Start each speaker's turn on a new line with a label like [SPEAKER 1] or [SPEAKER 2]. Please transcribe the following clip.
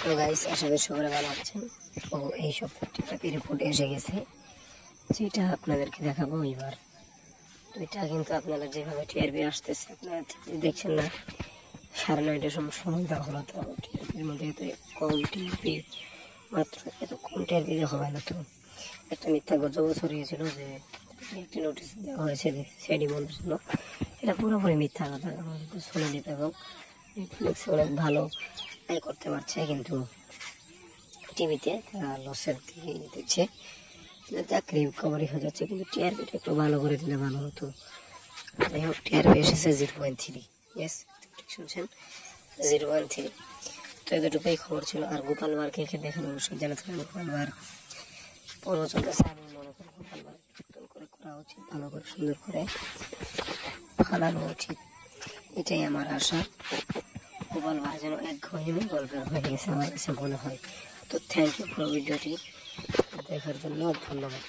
[SPEAKER 1] তো গাইস আশা করি সবাই ভালো আছেন। তো এই সপ্তাহটা রিপোর্ট এসে গেছে, যেটা আপনাদেরকে দেখাবো এবার। তো এটা কিন্তু আপনারা যেভাবে টিআরপি আসতেছে আপনারা দেখছেন না, 9:30টার সময় দেওয়া হলো। তো টিআরপির মধ্যে এত কম টিআরপি, মাত্র এত কম টিআরপি দেখা হয় না। তো একটা মিথ্যা গুজব ছড়িয়েছিল যে একটি নোটিশ দেওয়া হয়েছে যে সিআইডি বন্ধের জন্য। এটা পুরোপুরি মিথ্যা কথা। আমাদের শুনে নিতে এবং নেটফ্লিক্সে অনেক ভালো আয় করতে পারছে, কিন্তু টিভিতে লসের দিকে দিচ্ছে। চাকরি কভারই হয়ে যাচ্ছে, কিন্তু টিআরপিটা একটু ভালো করে দিলে ভালো হতো। যাই হোক, টিআরপি এসেছে 0.3। ইয়েস, ঠিক শুনছেন, 0.3। তো এতটুকুই খবর ছিল। আর গোপাল ভাঁড়কে দেখেন, অবশ্যই জানাতে হবে গোপাল ভাঁড় পর্ব চলতেছে। আমি মনে করি গোপাল ভাঁড় নতুন করে করা উচিত, ভালো করে সুন্দর করে ফালানো উচিত, এটাই আমার আশা। গোপাল ভাঁড় যেন এক ঘরে গল্পের হয়ে গেছে আমার কাছে মনে হয়। তো থ্যাংক ইউ ফর ভিডিওটি দেখার জন্য, ধন্যবাদ।